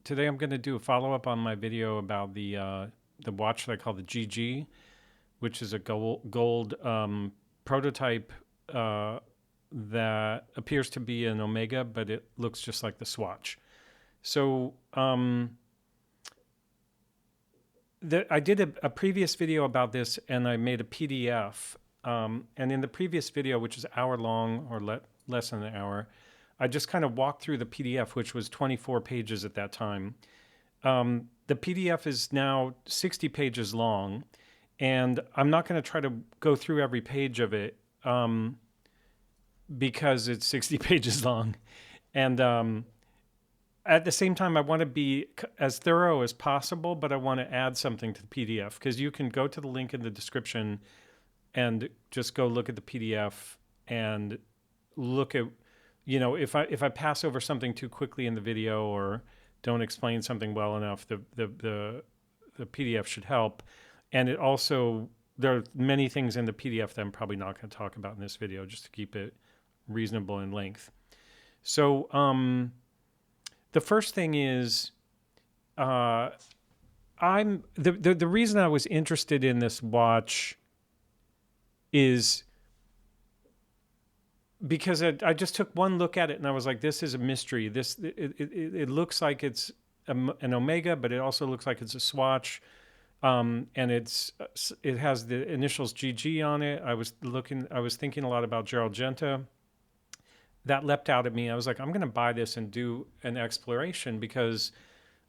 Today I'm going to do a follow-up on my video about the watch that I call the GG, which is a gold prototype that appears to be an Omega, but it looks just like the Swatch. So I did a previous video about this, and I made a PDF. And in the previous video, which is hour long or less than an hour, I just kind of walked through the PDF, which was 24 pages at that time. The PDF is now 60 pages long, and I'm not going to try to go through every page of it because it's 60 pages long. And at the same time, I want to be as thorough as possible, but I want to add something to the PDF, because you can go to the link in the description and just go look at the PDF and look at, you know, if I pass over something too quickly in the video or don't explain something well enough, the PDF should help. And it also, there are many things in the PDF that I'm probably not going to talk about in this video, just to keep it reasonable in length. So the first thing is, the reason I was interested in this watch is because I just took one look at it and I was like, this is a mystery. It looks like it's an Omega, but it also looks like it's a Swatch. And it has the initials GG on it. I was thinking a lot about Gérald Genta. That leapt out at me. I was like, I'm going to buy this and do an exploration, because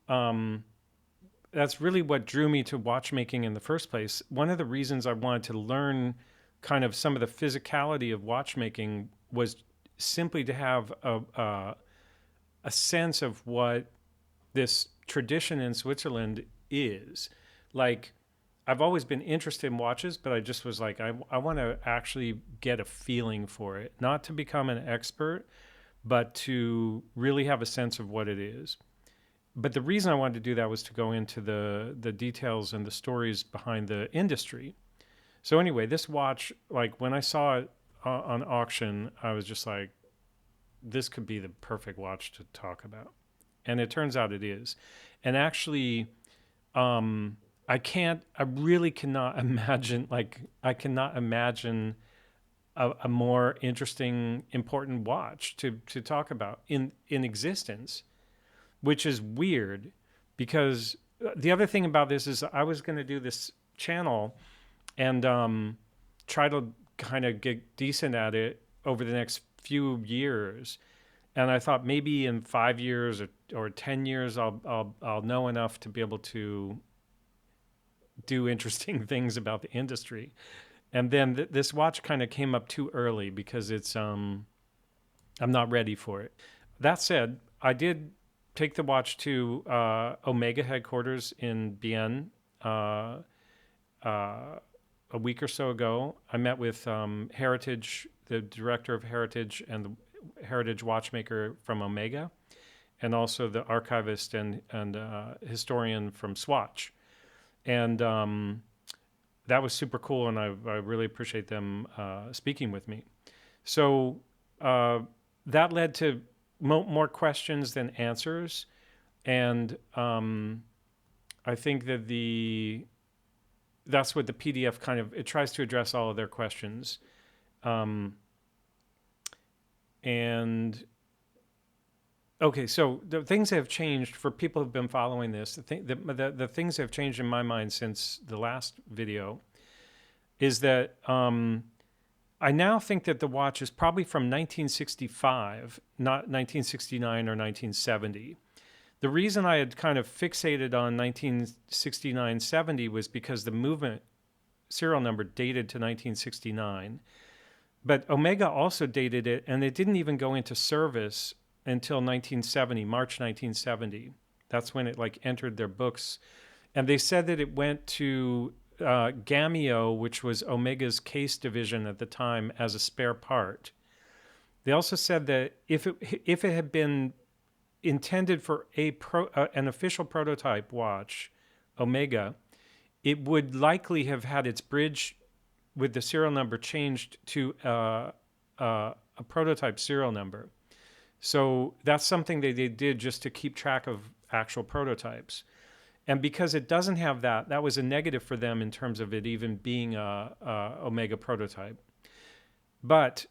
that's really what drew me to watchmaking in the first place. One of the reasons I wanted to learn kind of some of the physicality of watchmaking was simply to have a sense of what this tradition in Switzerland is. Like, I've always been interested in watches, but I just was like, I want to actually get a feeling for it, not to become an expert, but to really have a sense of what it is. But the reason I wanted to do that was to go into the details and the stories behind the industry. So anyway, this watch, like when I saw it on auction, I was just like, this could be the perfect watch to talk about. And it turns out it is. And actually, I really cannot imagine, I cannot imagine a more interesting, important watch to talk about in existence, which is weird, because the other thing about this is I was going to do this channel and try to kind of get decent at it over the next few years. And I thought maybe in 5 years or 10 years, I'll know enough to be able to do interesting things about the industry. And then this watch kind of came up too early, because it's I'm not ready for it. That said, I did take the watch to Omega headquarters in Bienne a week or so ago. I met with Heritage, the director of Heritage, and the Heritage watchmaker from Omega, and also the archivist and historian from Swatch. And that was super cool, and I really appreciate them speaking with me. So that led to more questions than answers, and I think that that's what the PDF kind of, it tries to address all of their questions. And okay, so the things that have changed for people who've been following this, the things that have changed in my mind since the last video is that I now think that the watch is probably from 1965, not 1969 or 1970. The reason I had kind of fixated on 1969-70 was because the movement serial number dated to 1969. But Omega also dated it, and it didn't even go into service until 1970, March 1970. That's when it like entered their books. And they said that it went to Gamio, which was Omega's case division at the time, as a spare part. They also said that if it had been intended for an official prototype watch, Omega, it would likely have had its bridge with the serial number changed to a prototype serial number. So that's something they did just to keep track of actual prototypes. And because it doesn't have that, that was a negative for them in terms of it even being a Omega prototype. But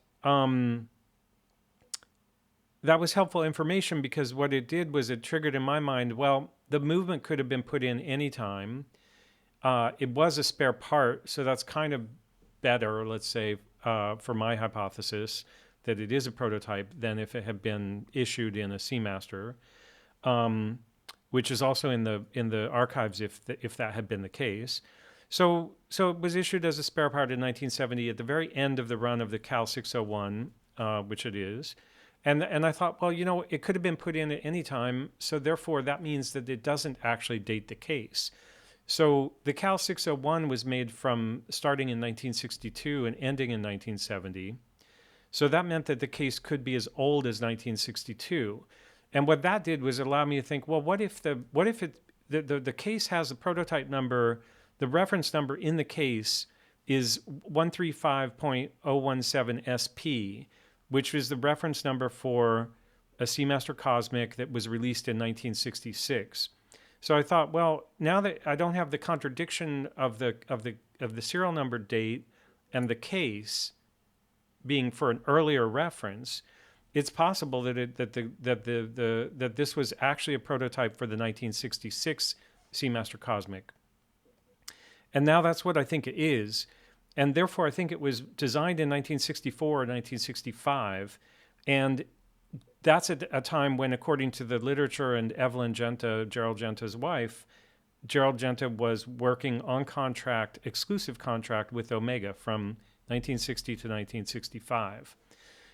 that was helpful information, because what it did was it triggered in my mind, well, the movement could have been put in anytime. It was a spare part, so that's kind of better, let's say, for my hypothesis, that it is a prototype than if it had been issued in a Seamaster, which is also in the archives if that had been the case. So it was issued as a spare part in 1970 at the very end of the run of the Cal 601, which it is. And I thought, well, it could have been put in at any time, so therefore that means that it doesn't actually date the case. So the Cal 601 was made from starting in 1962 and ending in 1970. So that meant that the case could be as old as 1962. And what that did was allow me to think, well, what if the case has a prototype number, the reference number in the case is 135.017 SP, which is the reference number for a Seamaster Cosmic that was released in 1966. So I thought, well, now that I don't have the contradiction of the serial number date and the case being for an earlier reference, it's possible that this was actually a prototype for the 1966 Seamaster Cosmic. And now that's what I think it is. And therefore, I think it was designed in 1964 or 1965. And that's at a time when, according to the literature and Evelyne Genta, Gérald Genta's wife, Gérald Genta was working on contract, exclusive contract with Omega from 1960 to 1965.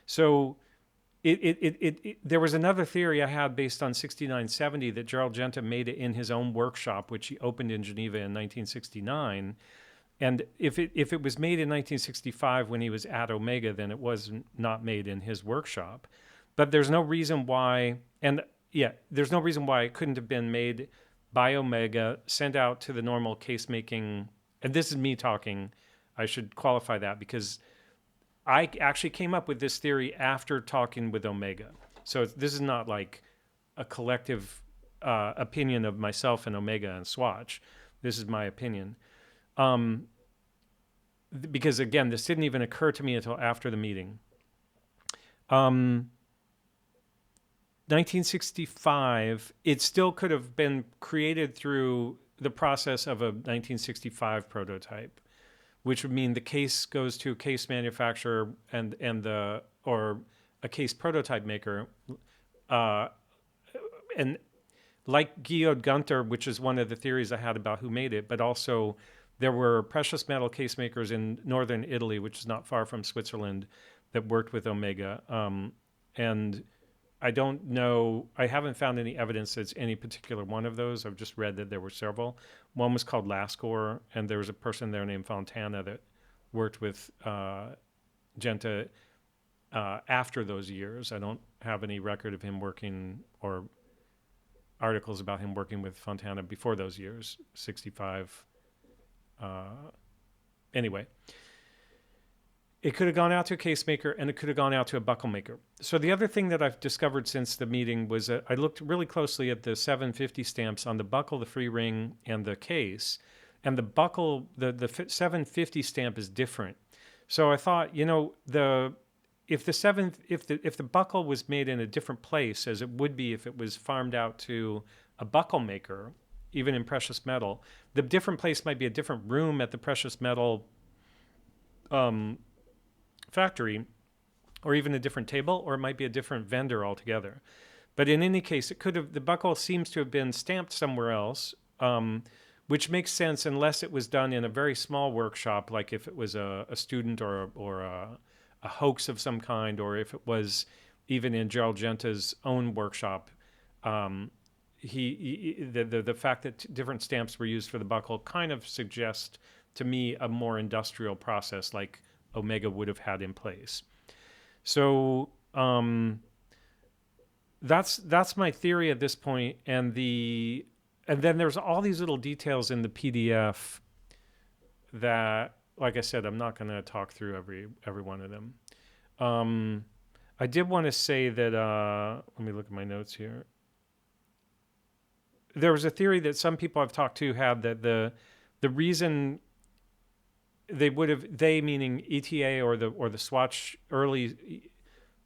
So there was another theory I had based on 6970 that Gérald Genta made it in his own workshop, which he opened in Geneva in 1969. And if it was made in 1965 when he was at Omega, then it was not made in his workshop. But there's no reason why, there's no reason why it couldn't have been made by Omega, sent out to the normal case making. And this is me talking. I should qualify that, because I actually came up with this theory after talking with Omega. So this is not like a collective opinion of myself and Omega and Swatch. This is my opinion. Because again, this didn't even occur to me until after the meeting. 1965, it still could have been created through the process of a 1965 prototype, which would mean the case goes to a case manufacturer or a case prototype maker, and like Gérald Genta, which is one of the theories I had about who made it, but also there were precious metal case makers in northern Italy, which is not far from Switzerland, that worked with Omega. And I don't know, I haven't found any evidence that it's any particular one of those. I've just read that there were several. One was called Lascor, and there was a person there named Fontana that worked with Genta after those years. I don't have any record of him working or articles about him working with Fontana before those years, 65. Anyway, it could have gone out to a case maker, and it could have gone out to a buckle maker. So the other thing that I've discovered since the meeting was that I looked really closely at the 750 stamps on the buckle, the free ring, and the case. And the buckle, the 750 stamp is different. So I thought, if the buckle was made in a different place, as it would be if it was farmed out to a buckle maker, even in precious metal, the different place might be a different room at the precious metal factory, or even a different table, or it might be a different vendor altogether. But in any case, the buckle seems to have been stamped somewhere else, which makes sense unless it was done in a very small workshop, like if it was a student or a hoax of some kind, or if it was even in Gérald Genta's own workshop. The fact that different stamps were used for the buckle kind of suggests to me a more industrial process like Omega would have had in place. So that's my theory at this point. And then there's all these little details in the PDF that, like I said, I'm not going to talk through every one of them. I did want to say that, let me look at my notes here. there was a theory that some people I've talked to had that the reason they meaning ETA or the Swatch early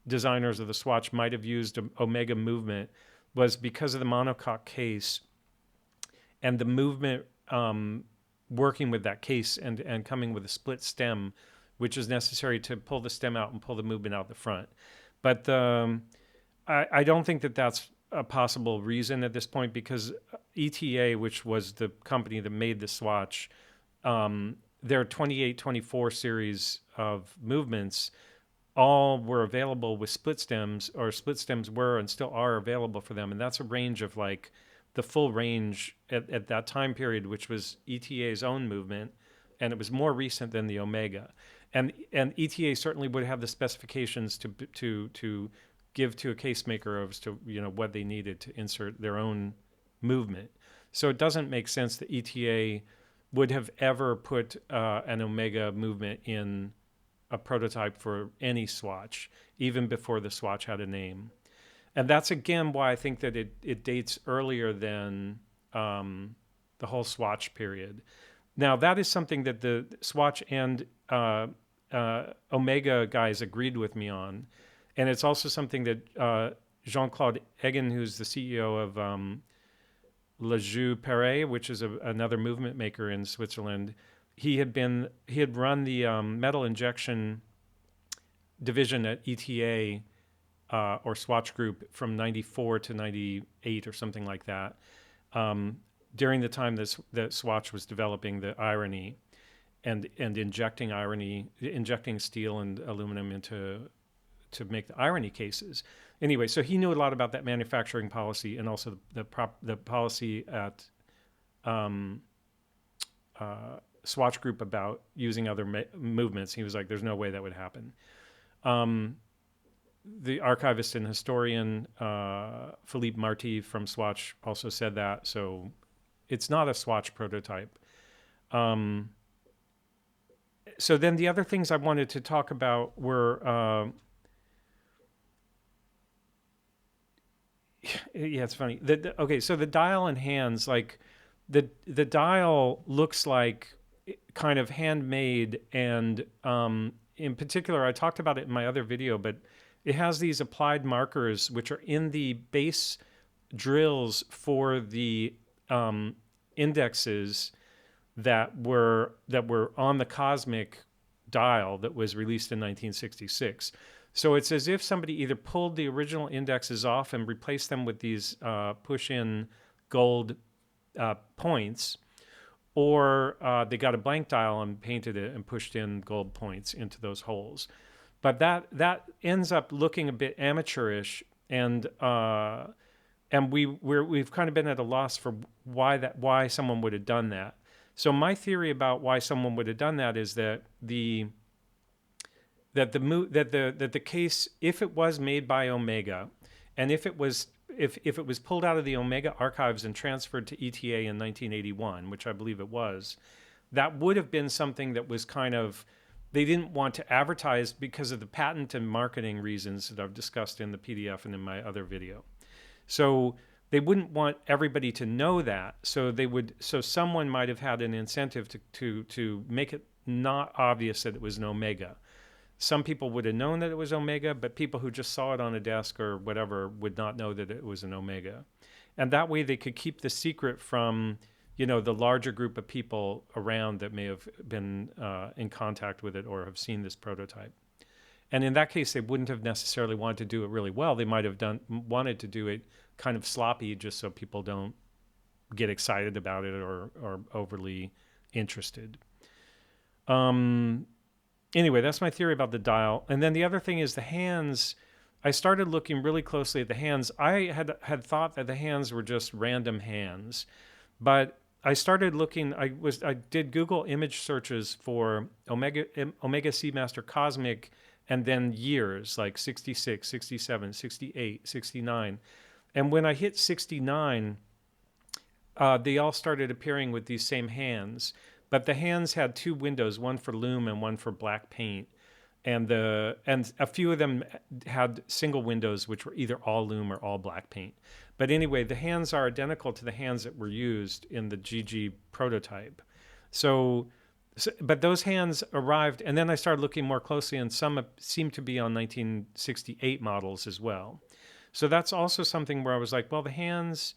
designers of the Swatch might have used Omega movement was because of the monocoque case and the movement working with that case and coming with a split stem, which is necessary to pull the stem out and pull the movement out the front. But I don't think that that's a possible reason at this point, because ETA, which was the company that made the Swatch, their 28, 24 series of movements all were available with split stems, or split stems were and still are available for them. And that's a range of like the full range at that time period, which was ETA's own movement. And it was more recent than the Omega. And ETA certainly would have the specifications to give to a case maker as to, you know, what they needed to insert their own movement. So it doesn't make sense that ETA would have ever put an Omega movement in a prototype for any Swatch, even before the Swatch had a name. And that's, again, why I think that it dates earlier than the whole Swatch period. Now, that is something that the Swatch and Omega guys agreed with me on. And it's also something that Jean-Claude Eggen, who's the CEO of Le Jeu Perret, which is another movement maker in Switzerland, he had run the metal injection division at ETA or Swatch Group from 94 to 98 or something like that, during the time that Swatch was developing the Irony and injecting steel and aluminum to make the Irony cases. Anyway, so he knew a lot about that manufacturing policy and also the policy at Swatch Group about using other movements. He was like, there's no way that would happen. The archivist and historian Philippe Marty from Swatch also said that. So it's not a Swatch prototype. So then the other things I wanted to talk about were... yeah, it's funny. Okay, so the dial and hands, like the dial looks like kind of handmade, and in particular, I talked about it in my other video, but it has these applied markers which are in the base drills for the indexes that were on the Cosmic dial that was released in 1966. So it's as if somebody either pulled the original indexes off and replaced them with these push-in gold points, or they got a blank dial and painted it and pushed in gold points into those holes. But that ends up looking a bit amateurish, and we've kind of been at a loss for why someone would have done that. So my theory about why someone would have done that is that the case, if it was made by Omega, and if it was pulled out of the Omega archives and transferred to ETA in 1981, which I believe it was, that would have been something that was kind of, they didn't want to advertise because of the patent and marketing reasons that I've discussed in the PDF and in my other video. So they wouldn't want everybody to know that. So someone might have had an incentive to make it not obvious that it was an Omega. Some people would have known that it was Omega, but people who just saw it on a desk or whatever would not know that it was an Omega. And that way they could keep the secret from, you know, the larger group of people around that may have been in contact with it or have seen this prototype. And in that case, they wouldn't have necessarily wanted to do it really well. They might have wanted to do it kind of sloppy just so people don't get excited about it or overly interested. Anyway, that's my theory about the dial. And then the other thing is the hands. I started looking really closely at the hands. I had thought that the hands were just random hands, but I started looking. I did Google image searches for Omega Seamaster Cosmic, and then years like 66, 67, 68, 69. And when I hit 69, they all started appearing with these same hands. But the hands had two windows, one for loom and one for black paint. and a few of them had single windows, which were either all loom or all black paint. But anyway, the hands are identical to the hands that were used in the GG prototype. But those hands arrived, and then I started looking more closely, and some seem to be on 1968 models as well. So that's also something where I was like, well, the hands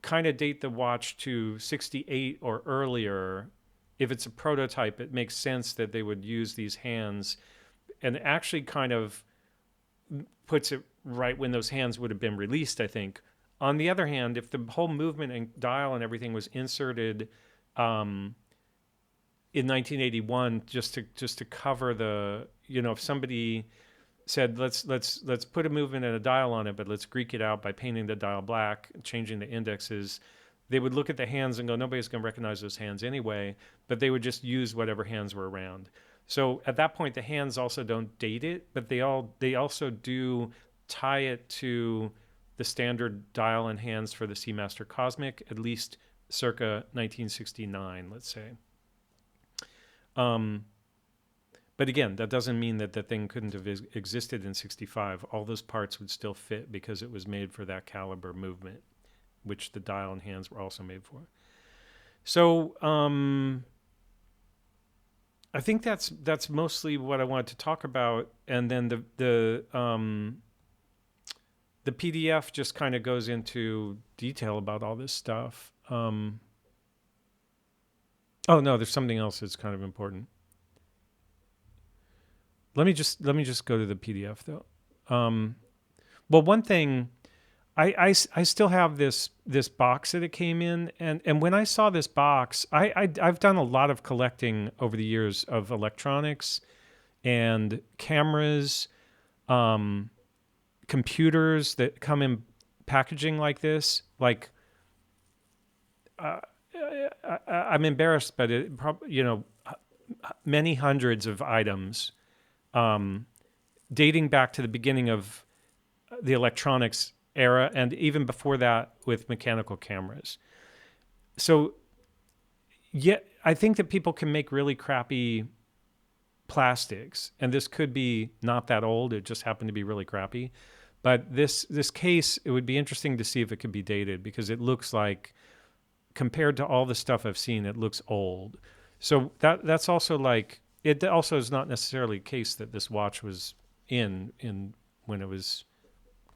kind of date the watch to 68 or earlier. If it's a prototype, it makes sense that they would use these hands, and actually kind of puts it right when those hands would have been released, I think. On the other hand, if the whole movement and dial and everything was inserted in 1981 just to cover the, if somebody said let's put a movement and a dial on it, but let's Greek it out by painting the dial black, changing the indexes, they would look at the hands and go, nobody's going to recognize those hands anyway, but they would just use whatever hands were around. So at that point, the hands also don't date it, but they also do tie it to the standard dial and hands for the Seamaster Cosmic, at least circa 1969, let's say. But again, that doesn't mean that the thing couldn't have existed in 65. All those parts would still fit because it was made for that caliber movement, which the dial and hands were also made for. So I think that's mostly what I wanted to talk about. And then the PDF just kind of goes into detail about all this stuff. Oh no, there's something else that's kind of important. Let me just go to the PDF though. Well, one thing, I still have this box that it came in, and when I saw this box, I've done a lot of collecting over the years of electronics and cameras, computers that come in packaging like this. Like, I'm embarrassed, but it probably, many hundreds of items, dating back to the beginning of the electronics era, and even before that with mechanical cameras. So, yeah, I think that people can make really crappy plastics, and this could be not that old. It just happened to be really crappy. But this case, it would be interesting to see if it could be dated, because it looks like, compared to all the stuff I've seen, it looks old. So that's also like, it also is not necessarily a case that this watch was in when it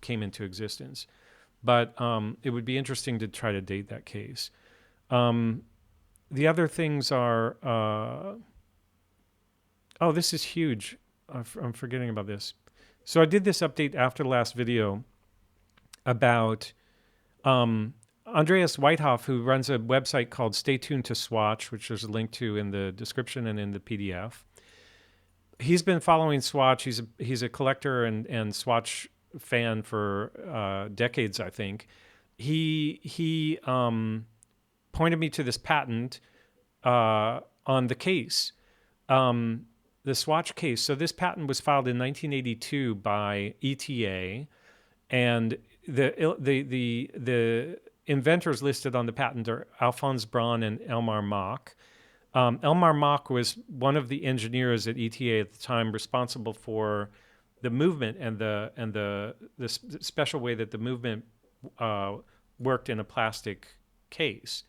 came into existence. But it would be interesting to try to date that case. The other things are, this is huge. I'm forgetting about this. So I did this update after the last video about Andreas Whitehoff, who runs a website called Stay Tuned to Swatch, which there's a link to in the description and in the PDF. He's been following Swatch. He's a collector and Swatch fan for decades, I think. He pointed me to this patent on the case, the Swatch case. So this patent was filed in 1982 by ETA, and the inventors listed on the patent are Alphonse Braun and Elmar Mach. Elmar Mach was one of the engineers at ETA at the time responsible for the movement and the special way that the movement worked in a plastic case,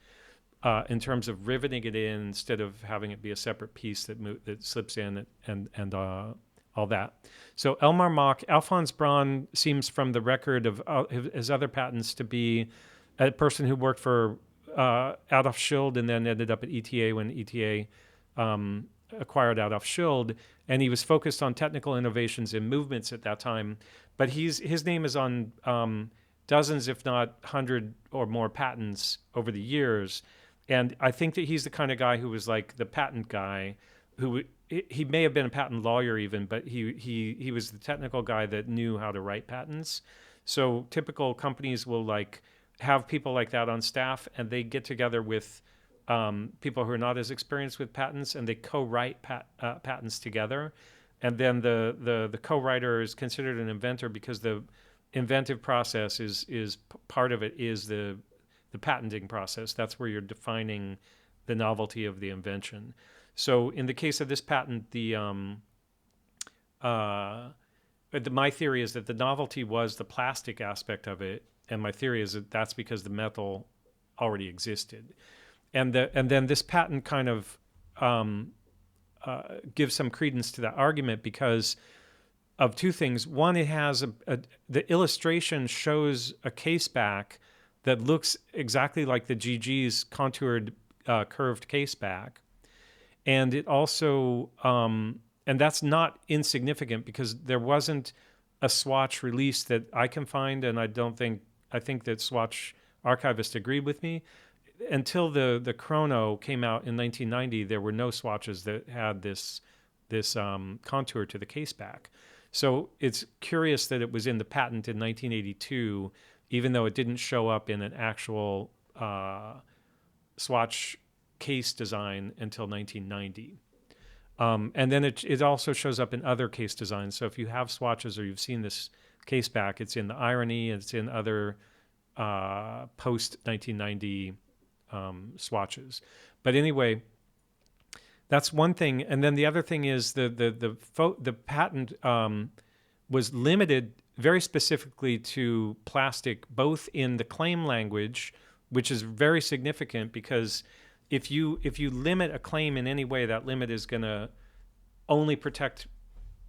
in terms of riveting it in instead of having it be a separate piece that slips in and all that. So Elmar Mach, Alphonse Braun seems from the record of his other patents to be a person who worked for Adolf Schild and then ended up at ETA when ETA acquired Adolf Schild, and he was focused on technical innovations in movements at that time. But his name is on dozens, if not 100 or more patents over the years. And I think that he's the kind of guy who was like the patent guy, who he may have been a patent lawyer even, but he was the technical guy that knew how to write patents. So typical companies will like have people like that on staff, and they get together with people who are not as experienced with patents, and they co-write patents together. And then the co-writer is considered an inventor because the inventive process is part of it is the patenting process. That's where you're defining the novelty of the invention. So in the case of this patent, the but my theory is that the novelty was the plastic aspect of it, and my theory is that that's because the metal already existed, and then this patent kind of gives some credence to that argument because of two things. One, it has the illustration shows a case back that looks exactly like the GG's contoured curved case back, and it also and that's not insignificant because there wasn't a Swatch release that I can find, and I think that Swatch archivists agreed with me. Until the Chrono came out in 1990, there were no Swatches that had this contour to the case back. So it's curious that it was in the patent in 1982, even though it didn't show up in an actual Swatch case design until 1990. And then it also shows up in other case designs. So if you have Swatches or you've seen this case back, it's in the Irony, it's in other post-1990 Swatches. But anyway, that's one thing. And then the other thing is the patent was limited very specifically to plastic, both in the claim language, which is very significant because if you limit a claim in any way, that limit is going to only protect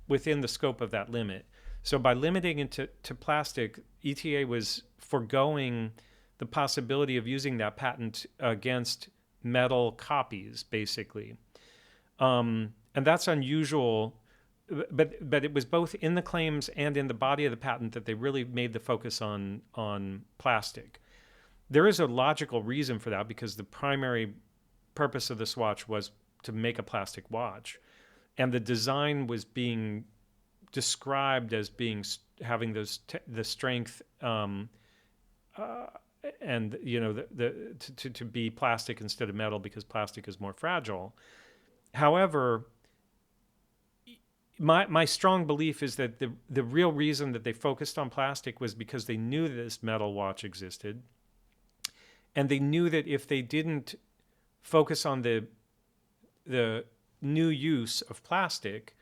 within the scope of that limit. So by limiting it to plastic, ETA was foregoing the possibility of using that patent against metal copies, basically. And that's unusual, but it was both in the claims and in the body of the patent that they really made the focus on plastic. There is a logical reason for that because the primary purpose of the Swatch was to make a plastic watch, and the design was being described as having the strength and to be plastic instead of metal because plastic is more fragile. However, my strong belief is that the real reason that they focused on plastic was because they knew that this metal watch existed, and they knew that if they didn't focus on the new use of plastic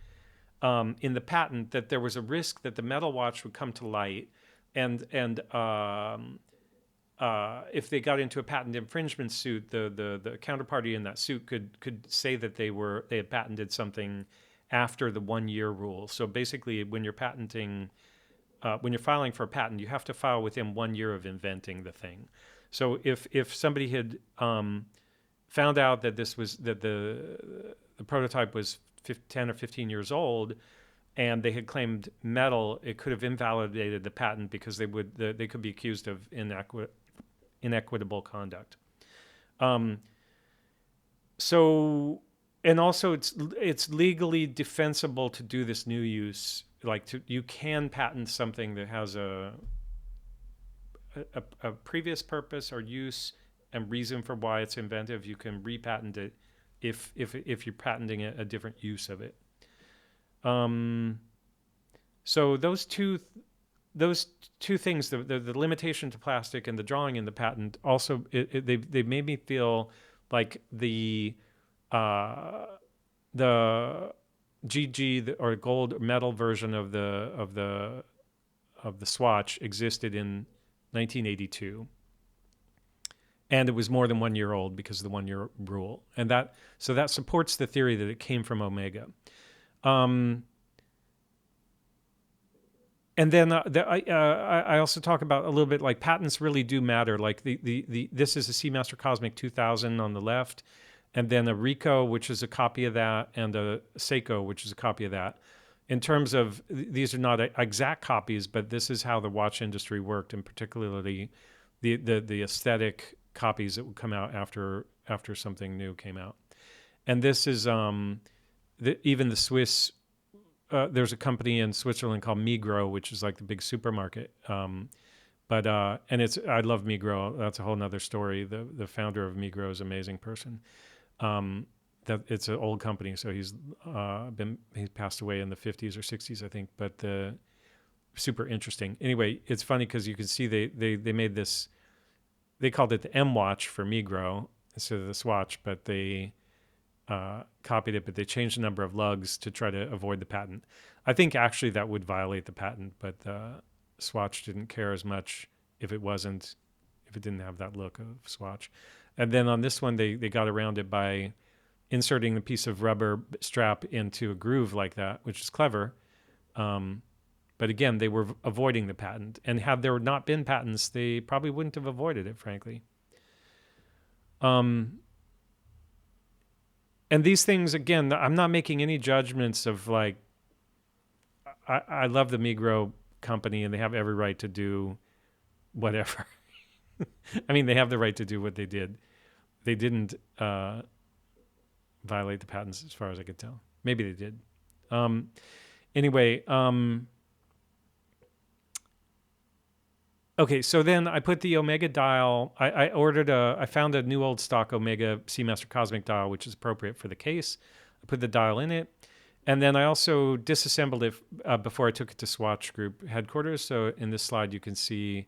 in the patent, that there was a risk that the metal watch would come to light, and if they got into a patent infringement suit, the counterparty in that suit could say that they had patented something after the 1 year rule. So basically, when you're patenting, when you're filing for a patent, you have to file within 1 year of inventing the thing. So if somebody had found out that the prototype was 10 or 15 years old, and they had claimed metal, it could have invalidated the patent because they could be accused of inequitable conduct. So, and also it's legally defensible to do this new use. You can patent something that has a previous purpose or use and reason for why it's inventive. You can repatent it if you're patenting a different use of it. So those two things, the limitation to plastic and the drawing in the patent, also they made me feel like the GG or gold metal version of the Swatch existed in 1982. And it was more than 1 year old because of the 1 year rule. And that supports the theory that it came from Omega. And then I also talk about a little bit like patents really do matter. Like this is a Seamaster Cosmic 2000 on the left, and then a Ricoh, which is a copy of that, and a Seiko, which is a copy of that. In terms of, these are not exact copies, but this is how the watch industry worked, and particularly the aesthetic copies that would come out after something new came out. And this is even the Swiss. There's a company in Switzerland called Migros, which is like the big supermarket. And I love Migros. That's a whole nother story. The founder of Migros is an amazing person. That it's an old company, so he's passed away in the 50s or 60s, I think. But super interesting. Anyway, it's funny because you can see they made this. They called it the M Watch for Migros instead of the Swatch, but they copied it, but they changed the number of lugs to try to avoid the patent. I think actually that would violate the patent, but Swatch didn't care as much if it didn't have that look of Swatch. And then on this one, they got around it by inserting a piece of rubber strap into a groove like that, which is clever. But again, they were avoiding the patent. And had there not been patents, they probably wouldn't have avoided it, frankly. And these things, again, I'm not making any judgments of like, I love the Migros company and they have every right to do whatever. I mean, they have the right to do what they did. They didn't violate the patents as far as I could tell. Maybe they did. Anyway, okay, so then I put the Omega dial. I found a new old stock Omega Seamaster Cosmic dial, which is appropriate for the case. I put the dial in it. And then I also disassembled it before I took it to Swatch Group headquarters. So in this slide, you can see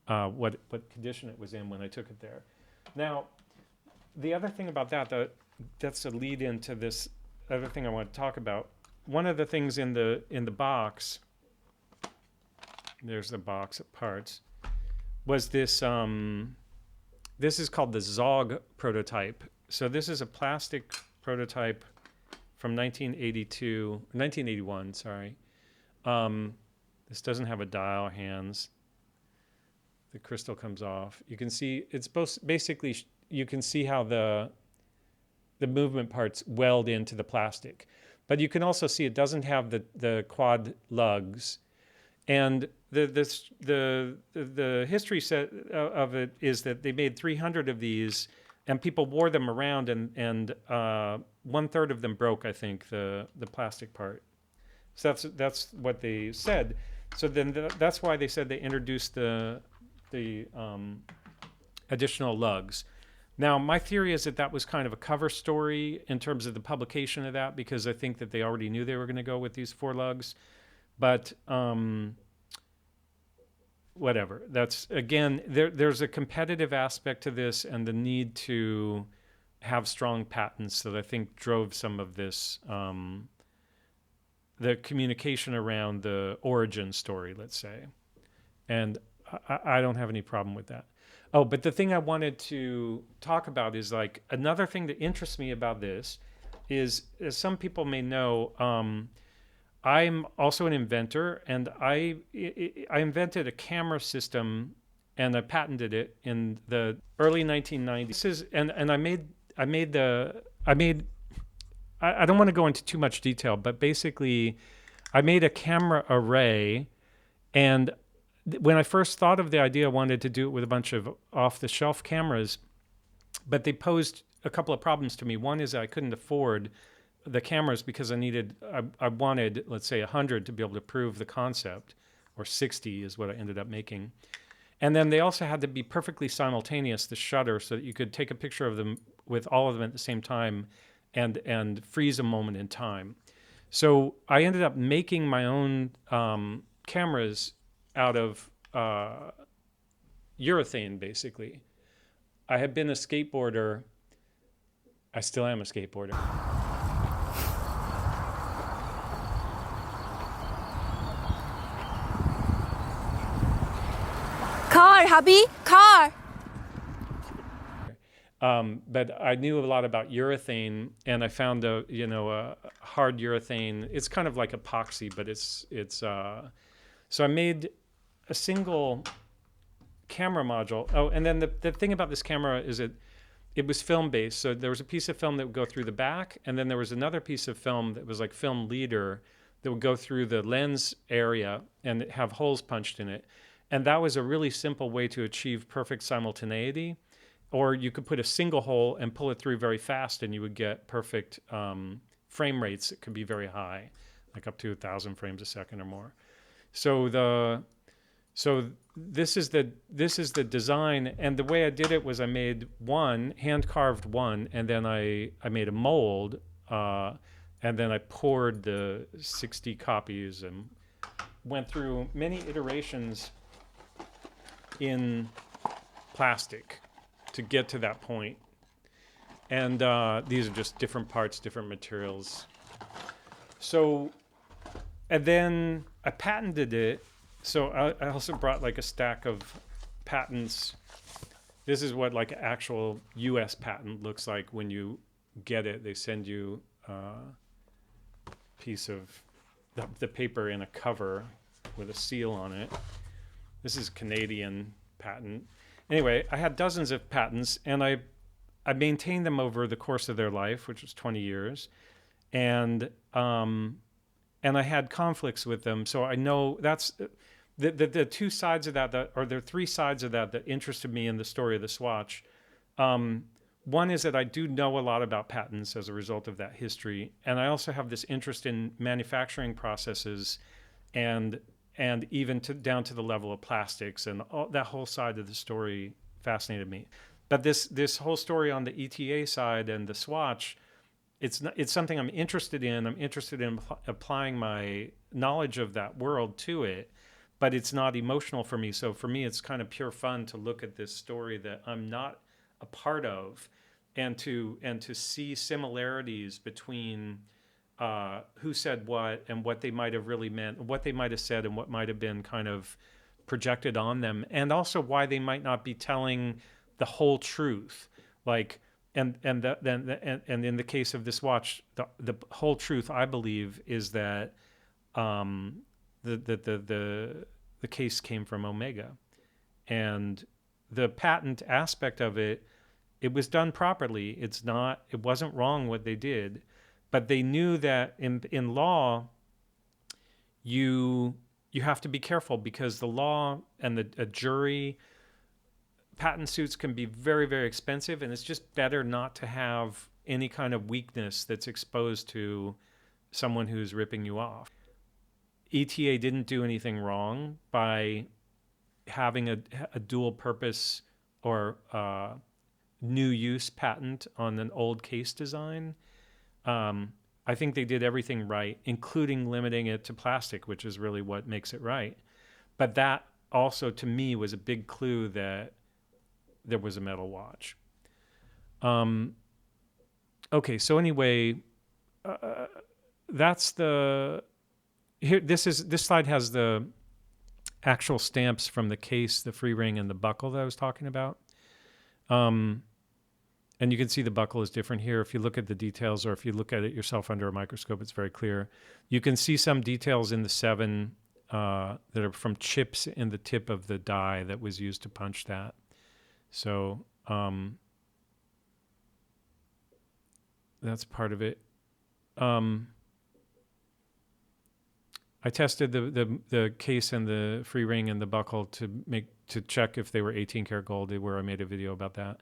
what condition it was in when I took it there. Now, the other thing about that's a lead into this other thing I want to talk about. One of the things in the box, there's the box of parts, was this. This is called the Zog prototype. So this is a plastic prototype from 1981. Sorry. This doesn't have a dial hands. The crystal comes off. You can see it's basically you can see how the movement parts weld into the plastic, but you can also see it doesn't have the quad lugs, and the history set of it is that they made 300 of these, and people wore them around, and 1/3 of them broke. I think the plastic part. So that's what they said. So then that's why they said they introduced the additional lugs. Now, my theory is that was kind of a cover story in terms of the publication of that, because I think that they already knew they were going to go with these 4 lugs. But whatever. That's, again, there's a competitive aspect to this and the need to have strong patents that I think drove some of this, the communication around the origin story, let's say. And I don't have any problem with that. Oh, but the thing I wanted to talk about is like another thing that interests me about this is, as some people may know, I'm also an inventor, and I invented a camera system, and I patented it in the early 1990s. This is, and I don't want to go into too much detail, but basically, I made a camera array, and when I first thought of the idea, I wanted to do it with a bunch of off-the-shelf cameras, but they posed a couple of problems to me. One is I couldn't afford the cameras because I wanted, let's say, 100 to be able to prove the concept, or 60 is what I ended up making. And then they also had to be perfectly simultaneous, the shutter, so that you could take a picture of them with all of them at the same time and freeze a moment in time. So I ended up making my own cameras out of urethane, basically. I had been a skateboarder. I still am a skateboarder. Car, hubby, car. But I knew a lot about urethane, and I found a hard urethane. It's kind of like epoxy, but it's so I made a single camera module. Oh, and then the thing about this camera is it was film based. So there was a piece of film that would go through the back, and then there was another piece of film that was like film leader that would go through the lens area and have holes punched in it. And that was a really simple way to achieve perfect simultaneity. Or you could put a single hole and pull it through very fast, and you would get perfect frame rates that could be very high, like up to 1,000 frames a second or more. So this is the design, and the way I did it was I made hand carved one, and then I made a mold, and then I poured the 60 copies and went through many iterations in plastic to get to that point. And these are just different parts, different materials. So, and then I patented it. So I also brought like a stack of patents. This is what like an actual U.S. patent looks like when you get it. They send you a piece of the paper in a cover with a seal on it. This is Canadian patent. Anyway, I had dozens of patents, and I maintained them over the course of their life, which was 20 years, and I had conflicts with them. So I know that's the two sides of that, or there are three sides of that interested me in the story of the Swatch. One is that I do know a lot about patents as a result of that history, and I also have this interest in manufacturing processes, and even down to the level of plastics, and that whole side of the story fascinated me. But this whole story on the ETA side and the Swatch, it's something I'm interested in. I'm interested in applying my knowledge of that world to it, but it's not emotional for me. So for me, it's kind of pure fun to look at this story that I'm not a part of, and to see similarities between who said what and what they might have really meant, what they might have said, and what might have been kind of projected on them, and also why they might not be telling the whole truth. Like, and in the case of this watch, the whole truth, I believe, is that the case came from Omega, and the patent aspect of it was done properly. It wasn't wrong what they did, but they knew that in law, you have to be careful, because the law and a jury, patent suits can be very, very expensive, and it's just better not to have any kind of weakness that's exposed to someone who's ripping you off. ETA didn't do anything wrong by having a dual purpose or new use patent on an old case design. I think they did everything right, including limiting it to plastic, which is really what makes it right. But that also, to me, was a big clue that there was a metal watch. Okay, so anyway, that's the... Here, this slide has the actual stamps from the case, the free ring, and the buckle that I was talking about. And you can see the buckle is different here. If you look at the details, or if you look at it yourself under a microscope, it's very clear. You can see some details in the 7 that are from chips in the tip of the die that was used to punch that. So that's part of it. I tested the case and the free ring and the buckle to check if they were 18 karat gold. They were. I made a video about that.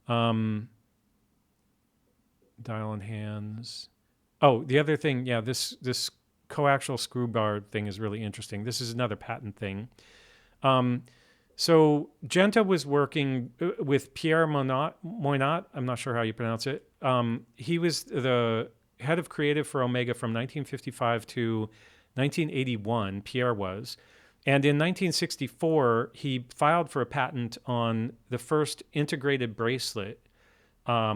Dial and hands. Oh, the other thing, yeah, this coaxial screw bar thing is really interesting. This is another patent thing. So Genta was working with Pierre Moynat. I'm not sure how you pronounce it. He was the head of creative for Omega from 1955 to 1981, Pierre was. And in 1964, he filed for a patent on the first integrated bracelet. I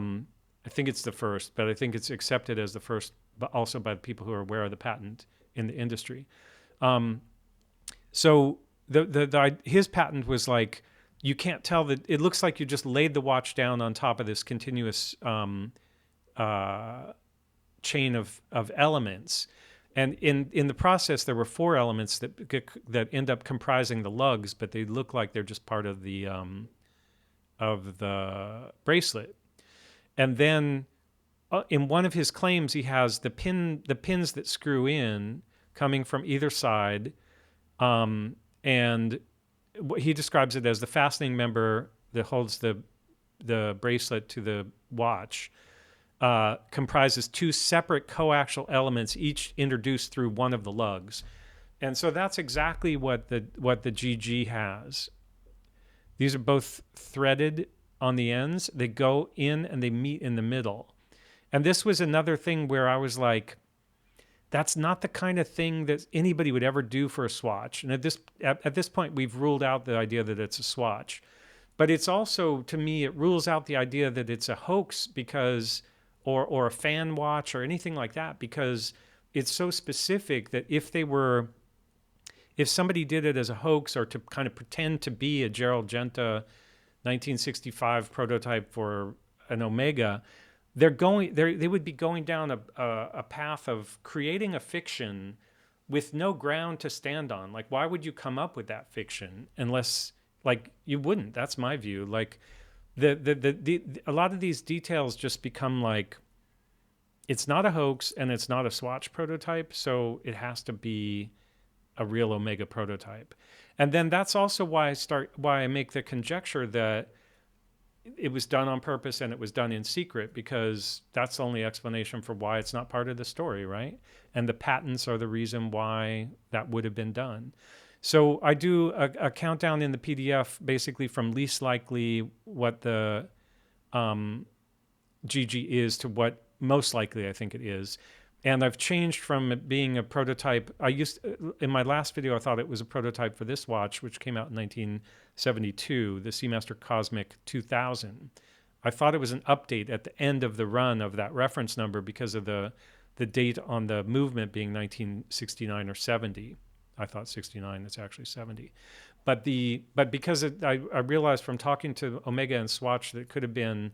think it's the first, but I think it's accepted as the first, but also by the people who are aware of the patent in the industry. So his patent was like, you can't tell that it looks like you just laid the watch down on top of this continuous chain of elements. And in the process, there were 4 elements that end up comprising the lugs, but they look like they're just part of the bracelet. And then in one of his claims, he has the pins that screw in coming from either side, and he describes it as the fastening member that holds the bracelet to the watch. Comprises 2 separate coaxial elements, each introduced through one of the lugs. And so that's exactly what the GG has. These are both threaded on the ends. They go in and they meet in the middle. And this was another thing where I was like, that's not the kind of thing that anybody would ever do for a Swatch. And at this point, we've ruled out the idea that it's a Swatch. But it's also, to me, it rules out the idea that it's a hoax because, or a fan watch or anything like that, because it's so specific that if somebody did it as a hoax or to kind of pretend to be a Gérald Genta 1965 prototype for an Omega, they would be going down a path of creating a fiction with no ground to stand on. Like, why would you come up with that fiction unless, like, you wouldn't? That's my view. Like, a lot of these details just become like, it's not a hoax and it's not a Swatch prototype, so it has to be a real Omega prototype. And then that's also why I make the conjecture that it was done on purpose and it was done in secret, because that's the only explanation for why it's not part of the story, right? And the patents are the reason why that would have been done. So I do a countdown in the PDF, basically from least likely what the GG is to what most likely I think it is. And I've changed from it being a prototype. In my last video, I thought it was a prototype for this watch, which came out in 1972, the Seamaster Cosmic 2000. I thought it was an update at the end of the run of that reference number because of the date on the movement being 1969 or 70. I thought 69, it's actually 70. But because I realized from talking to Omega and Swatch that it could have been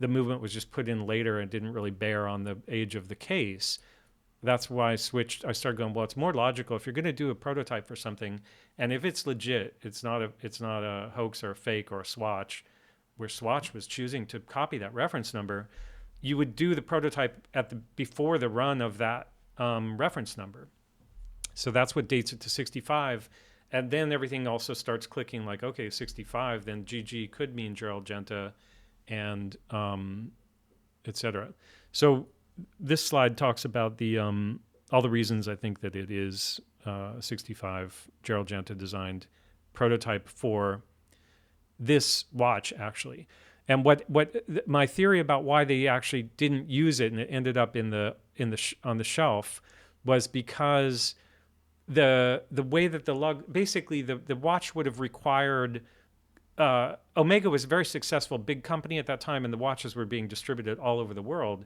the movement was just put in later and didn't really bear on the age of the case. That's why I started going, well, it's more logical if you're going to do a prototype for something, and if it's legit, it's not a hoax or a fake or a Swatch, where Swatch was choosing to copy that reference number, you would do the prototype before the run of that reference number. So that's what dates it to 65. And then everything also starts clicking like, okay, 65, then GG could mean Gérald Genta, and et cetera. So this slide talks about the all the reasons I think that it is 65 Gérald Genta designed prototype for this watch, actually. And what my theory about why they actually didn't use it and it ended up on the shelf was because the way that the lug, basically the watch would have required. Omega was a very successful big company at that time, and the watches were being distributed all over the world.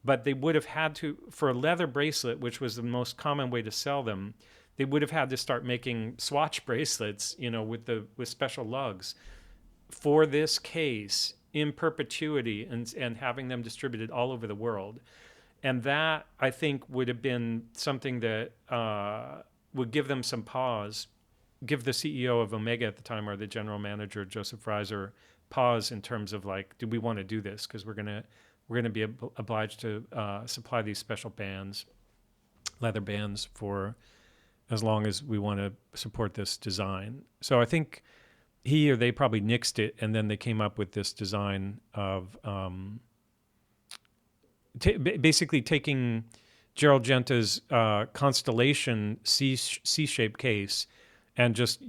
But they would have had to, for a leather bracelet, which was the most common way to sell them, they would have had to start making Swatch bracelets, with special lugs for this case in perpetuity and having them distributed all over the world. And that, I think, would have been something that would give them some pause. Give the CEO of Omega at the time, or the general manager, Joseph Reiser, pause in terms of like, do we want to do this? Because we're gonna be obliged to supply these special bands, leather bands, for as long as we want to support this design. So I think he or they probably nixed it, and then they came up with this design of basically taking Gérald Genta's Constellation C-shaped case and just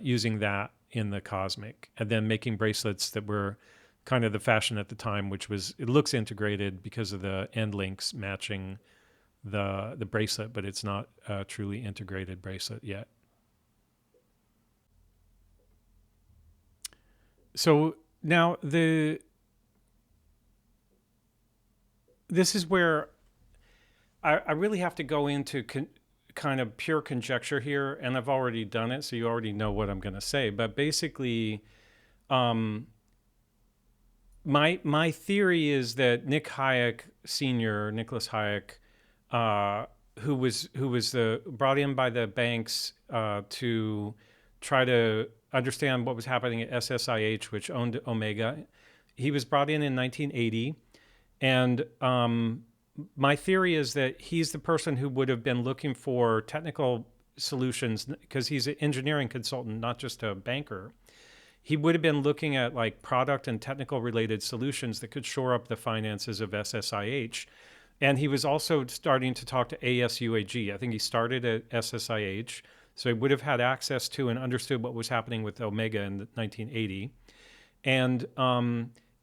using that in the Cosmic, and then making bracelets that were kind of the fashion at the time, which was, it looks integrated because of the end links matching the bracelet, but it's not a truly integrated bracelet yet. So now this is where I really have to go into kind of pure conjecture here, and I've already done it, so you already know what I'm going to say. But basically, my theory is that Nick Hayek Sr., Nicholas Hayek, who was brought in by the banks to try to understand what was happening at SSIH, which owned Omega. He was brought in 1980, and my theory is that he's the person who would have been looking for technical solutions, because he's an engineering consultant, not just a banker. He would have been looking at like product and technical related solutions that could shore up the finances of SSIH. And he was also starting to talk to ASUAG. I think he started at SSIH, so he would have had access to and understood what was happening with Omega in 1980.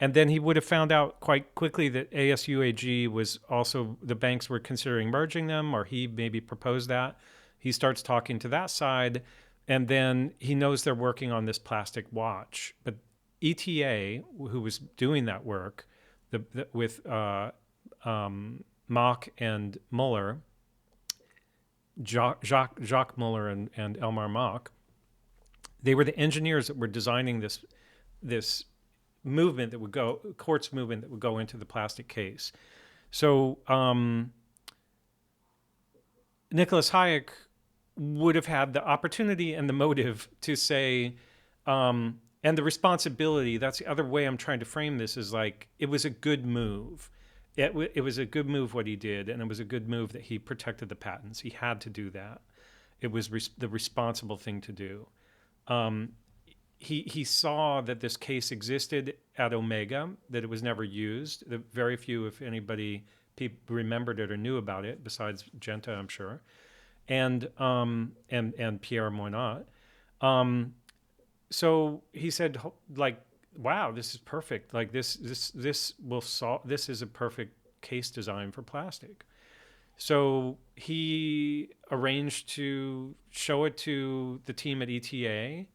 And then he would have found out quite quickly that ASUAG was also, the banks were considering merging them, or he maybe proposed that. He starts talking to that side, and then he knows they're working on this plastic watch. But ETA, who was doing that work, with Mach and Muller, Jacques Muller and Elmar Mach, they were the engineers that were designing this movement that would go, quartz movement that would go into the plastic case. So Nicholas Hayek would have had the opportunity and the motive to say, and the responsibility, that's the other way I'm trying to frame this, is like, it was a good move. It was a good move what he did, and it was a good move that he protected the patents. He had to do that. It was the responsible thing to do. He saw that this case existed at Omega, that it was never used. Very few, if anybody, remembered it or knew about it, besides Genta, I'm sure, and Pierre Moynat. So he said, like, wow, this is perfect. Like this will solve. This is a perfect case design for plastic. So he arranged to show it to the team at ETA,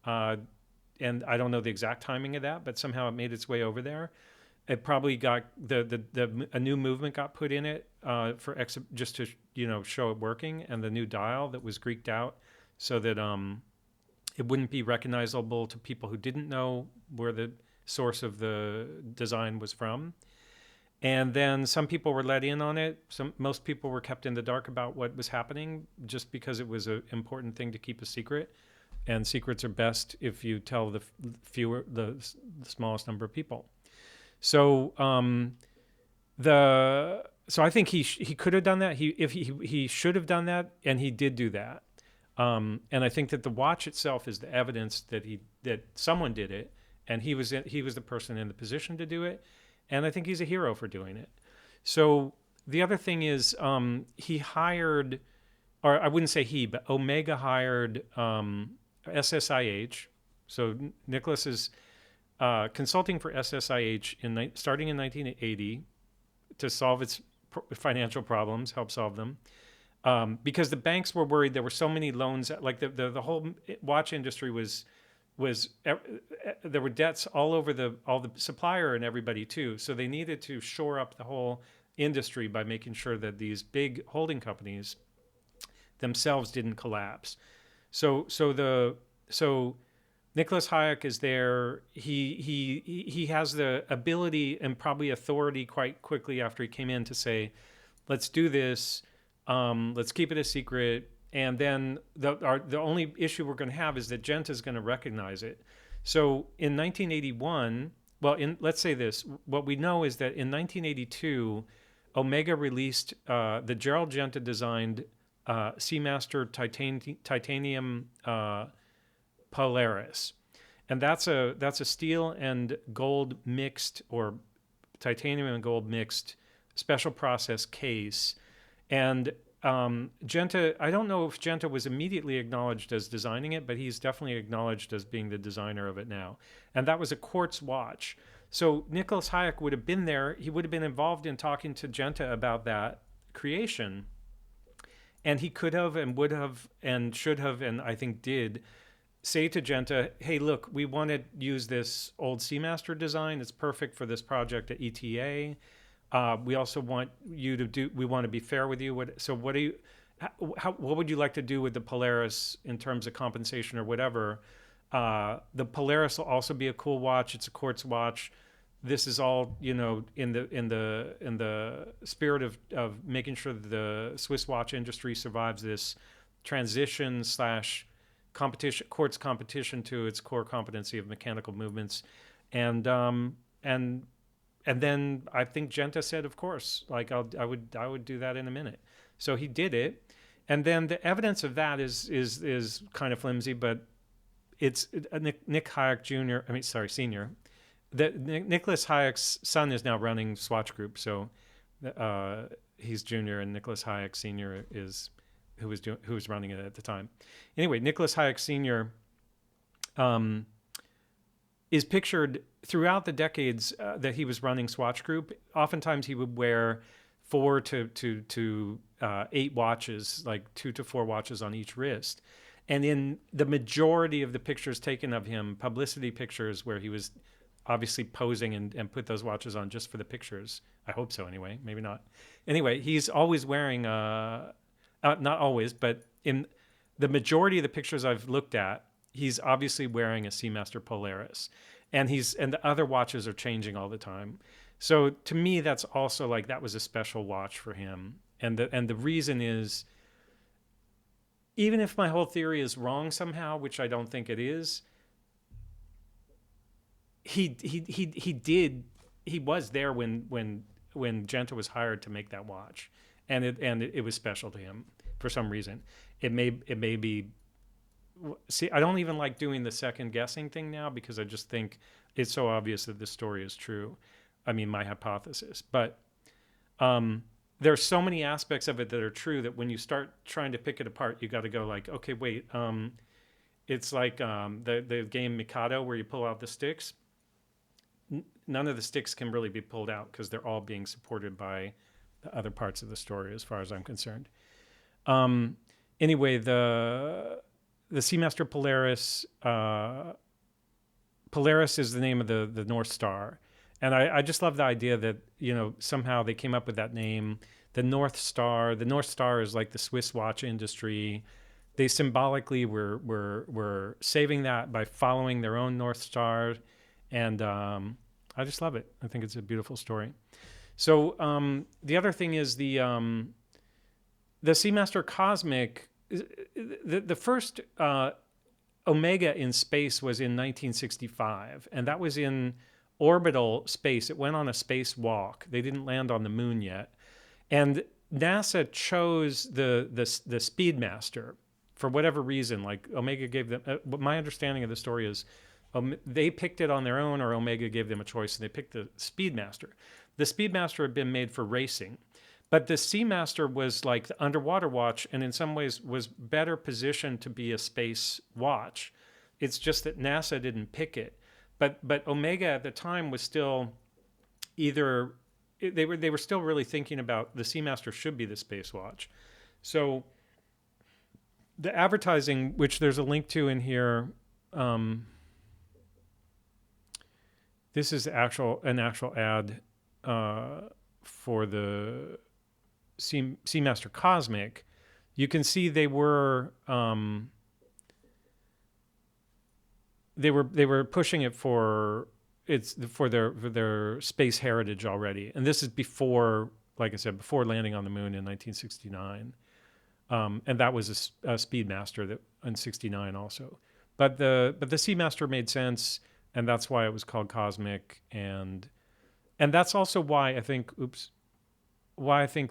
and I don't know the exact timing of that, but somehow it made its way over there. It probably got a new movement got put in it just to show it working, and the new dial that was Greeked out so that it wouldn't be recognizable to people who didn't know where the source of the design was from. And then some people were let in on it. Most people were kept in the dark about what was happening, just because it was an important thing to keep a secret. And secrets are best if you tell the smallest number of people. So so I think he could have done that. He should have done that, and he did do that. And I think that the watch itself is the evidence that someone did it, and he was the person in the position to do it, and I think he's a hero for doing it. So the other thing is he hired, or I wouldn't say he, but Omega hired SSIH. So Nicholas is consulting for SSIH starting in 1980 to solve its financial problems, help solve them. Because the banks were worried there were so many loans, like the whole watch industry was there were debts all over all the supplier and everybody too. So they needed to shore up the whole industry by making sure that these big holding companies themselves didn't collapse. So Nicholas Hayek is there. He has the ability and probably authority quite quickly after he came in to say, let's do this. Let's keep it a secret. And then the only issue we're going to have is that Genta is going to recognize it. So in 1981, let's say this. What we know is that in 1982, Omega released the Gérald Genta designed Seamaster titanium Polaris, and that's a steel and gold mixed, or titanium and gold mixed special process case. And Genta, I don't know if Genta was immediately acknowledged as designing it, but he's definitely acknowledged as being the designer of it now. And that was a quartz watch. So Nicholas Hayek would have been there. He would have been involved in talking to Genta about that creation. And he could have and would have and should have, and I think did, say to Genta, hey, look, we want to use this old Seamaster design. It's perfect for this project at ETA. We also want you to do, we want to be fair with you. What would you like to do with the Polaris in terms of compensation or whatever? The Polaris will also be a cool watch. It's a quartz watch. This is all, in the spirit of making sure that the Swiss watch industry survives this transition / competition, quartz competition to its core competency of mechanical movements. And then I think Genta said, of course, like I would do that in a minute. So he did it. And then the evidence of that is kind of flimsy, but it's Nick Hayek Jr. Senior. Nicholas Hayek's son is now running Swatch Group. So he's junior, and Nicholas Hayek Senior is who was running it at the time. Anyway, Nicholas Hayek Senior is pictured throughout the decades that he was running Swatch Group. Oftentimes he would wear 4 to 8 watches, like 2 to 4 watches on each wrist. And in the majority of the pictures taken of him, publicity pictures where he was obviously posing and put those watches on just for the pictures. I hope so anyway, maybe not. Anyway, he's always wearing, not always, but in the majority of the pictures I've looked at, he's obviously wearing a Seamaster Polaris. And the other watches are changing all the time. So to me, that's also like, that was a special watch for him. And the reason is, even if my whole theory is wrong somehow, which I don't think it is, he was there when Genta was hired to make that watch, and it was special to him for some reason. It may be. See, I don't even like doing the second guessing thing now because I just think it's so obvious that this story is true. I mean, my hypothesis, but there are so many aspects of it that are true that when you start trying to pick it apart, you got to go like, okay, wait. It's like the game Mikado where you pull out the sticks. None of the sticks can really be pulled out because they're all being supported by the other parts of the story, as far as I'm concerned. Anyway, the Seamaster Polaris. Polaris is the name of the North Star. And I just love the idea that, somehow they came up with that name, the North Star. The North Star is like the Swiss watch industry. They symbolically were saving that by following their own North Star. And I just love it. I think it's a beautiful story. So the other thing is the Seamaster Cosmic, the first Omega in space was in 1965, and that was in orbital space. It went on a spacewalk. They didn't land on the moon yet. And NASA chose the Speedmaster for whatever reason. Like Omega gave them, my understanding of the story is they picked it on their own, or Omega gave them a choice, and they picked the Speedmaster. The Speedmaster had been made for racing, but the Seamaster was like the underwater watch, and in some ways was better positioned to be a space watch. It's just that NASA didn't pick it. But Omega at the time was still either they were still really thinking about the Seamaster should be the space watch. So the advertising, which there's a link to in here, this is an actual ad for the Seamaster Cosmic. You can see they were pushing it for their space heritage already, and this is before, like I said, before landing on the moon in 1969, and that was a Speedmaster that in '69 also. But the Seamaster made sense, and that's why it was called Cosmic, and that's also why I think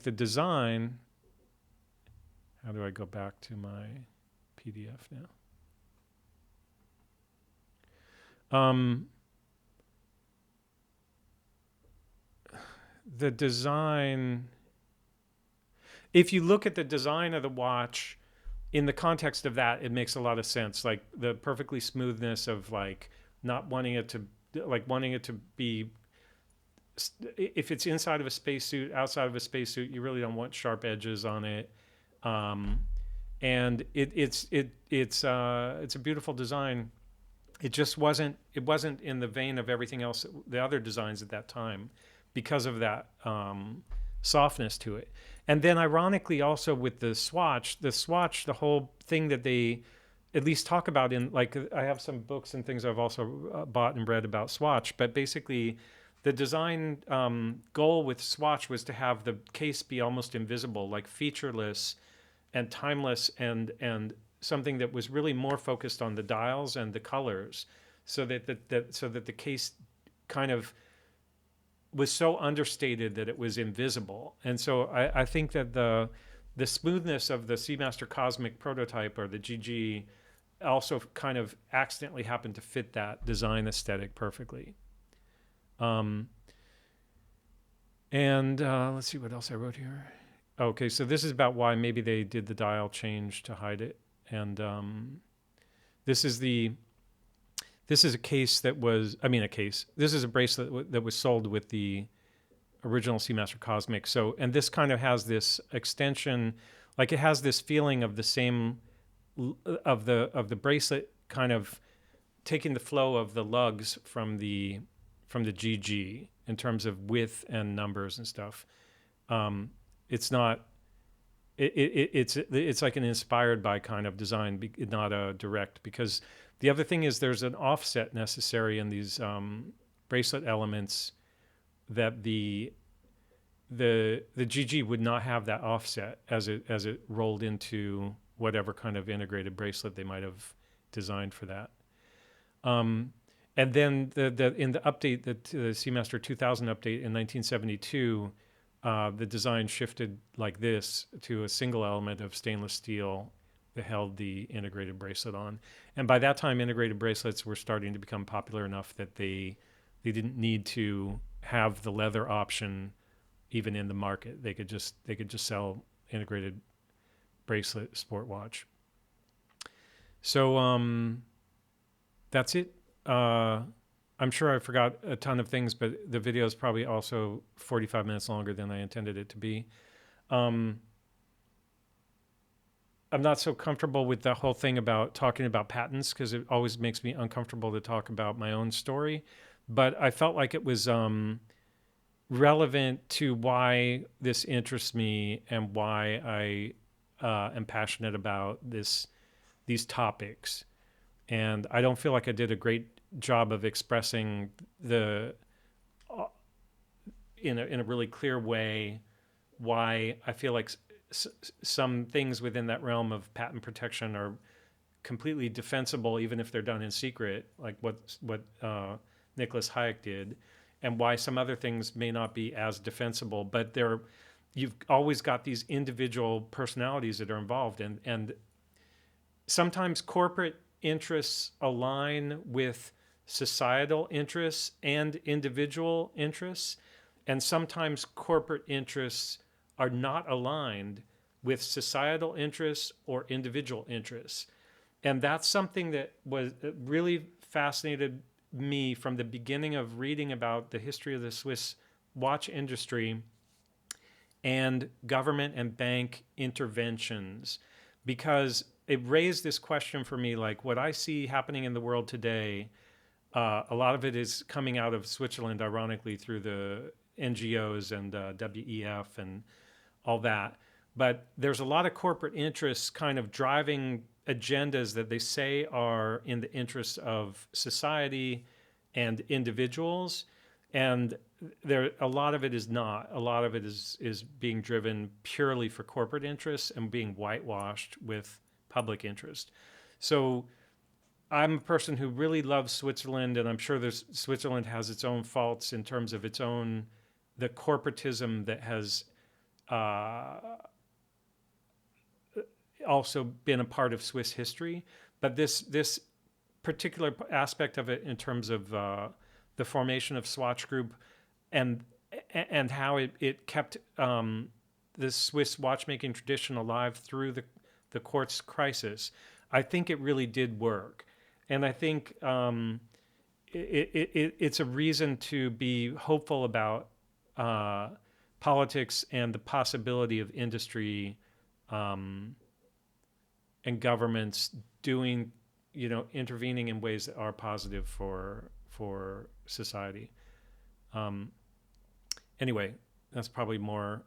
the design. How do I go back to my PDF now? The design, if you look at the design of the watch in the context of that, it makes a lot of sense. Like the perfectly smoothness of like not wanting it to be, if it's inside of a spacesuit, outside of a spacesuit, you really don't want sharp edges on it. And it's a beautiful design. It just wasn't in the vein of everything else, the other designs at that time, because of that softness to it. And then ironically also with the Swatch, the whole thing that they at least talk about in, like, I have some books and things I've also bought and read about Swatch, but basically the design goal with Swatch was to have the case be almost invisible, like featureless and timeless, and something that was really more focused on the dials and the colors, so that the case kind of was so understated that it was invisible. And so I think that the smoothness of the Seamaster Cosmic prototype, or the GG, also kind of accidentally happened to fit that design aesthetic perfectly. And let's see what else I wrote here. Okay, so this is about why maybe they did the dial change to hide it. And this is a case that was, this is a bracelet that was sold with the original Seamaster Cosmic. So, and this kind of has this extension, like it has this feeling of the same of the bracelet kind of taking the flow of the lugs from the GG in terms of width and numbers and stuff. It's not. It's like an inspired by kind of design, not a direct. Because the other thing is there's an offset necessary in these bracelet elements that the GG would not have that offset as it rolled into whatever kind of integrated bracelet they might have designed for that. And then in the update, the Seamaster 2000 update in 1972, the design shifted like this to a single element of stainless steel that held the integrated bracelet on. And by that time, integrated bracelets were starting to become popular enough that they didn't need to have the leather option even in the market. They could just sell integrated bracelet sport watch. So that's it. I'm sure I forgot a ton of things, but the video is probably also 45 minutes longer than I intended it to be. I'm not so comfortable with the whole thing about talking about patents because it always makes me uncomfortable to talk about my own story. But I felt like it was relevant to why this interests me and why I am passionate about these topics. And I don't feel like I did a great job of expressing in a really clear way why I feel like some things within that realm of patent protection are completely defensible, even if they're done in secret, like what Nicholas Hayek did, and why some other things may not be as defensible. But you've always got these individual personalities that are involved, and sometimes corporate interests align with societal interests and individual interests, and sometimes corporate interests are not aligned with societal interests or individual interests. And that's something that really fascinated me from the beginning of reading about the history of the Swiss watch industry and government and bank interventions, because it raised this question for me, like what I see happening in the world today. A lot of it is coming out of Switzerland, ironically, through the NGOs and WEF and all that. But there's a lot of corporate interests kind of driving agendas that they say are in the interests of society and individuals. And a lot of it is not. A lot of it is being driven purely for corporate interests and being whitewashed with public interest. So I'm a person who really loves Switzerland, and I'm sure Switzerland has its own faults in terms of the corporatism that has also been a part of Swiss history. But this particular aspect of it in terms of the formation of Swatch Group and how it kept the Swiss watchmaking tradition alive through the quartz crisis, I think it really did work. And I think it's a reason to be hopeful about politics and the possibility of industry and governments intervening in ways that are positive for society. Anyway, that's probably more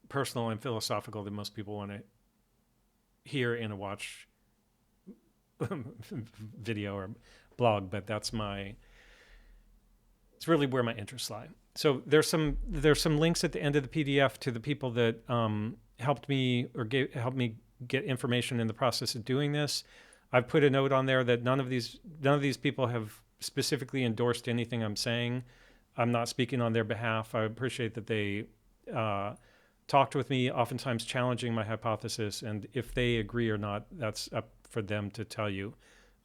personal and philosophical than most people want to hear in a watch video or blog, but it's really where my interests lie. So there's some links at the end of the PDF to the people that helped me get information in the process of doing this. I've put a note on there that none of these people have specifically endorsed anything I'm saying. I'm not speaking on their behalf. I appreciate that they talked with me, oftentimes challenging my hypothesis, and if they agree or not, that's up for them to tell you.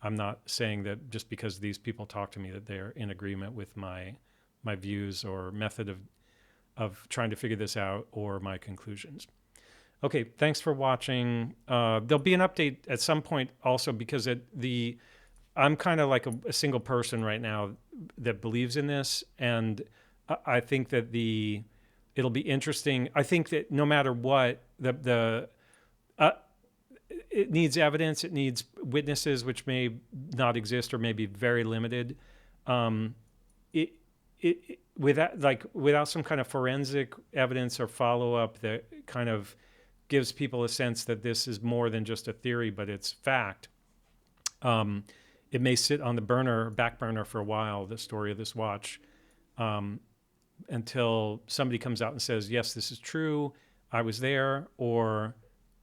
I'm not saying that just because these people talk to me that they're in agreement with my views or method of trying to figure this out or my conclusions. Okay, thanks for watching. There'll be an update at some point also, because I'm kind of like a single person right now that believes in this, and I think that it'll be interesting. I think that no matter what, it needs evidence. It needs witnesses, which may not exist or may be very limited. Without some kind of forensic evidence or follow up that kind of gives people a sense that this is more than just a theory, but it's fact. It may sit on the back burner for a while, the story of this watch, until somebody comes out and says, yes, this is true, I was there, or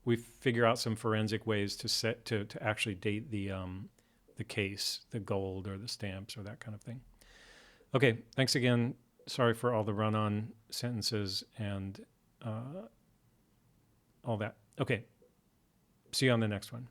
we figure out some forensic ways to actually date the case, the gold or the stamps or that kind of thing. Okay, thanks again. Sorry for all the run-on sentences and all that. Okay, see you on the next one.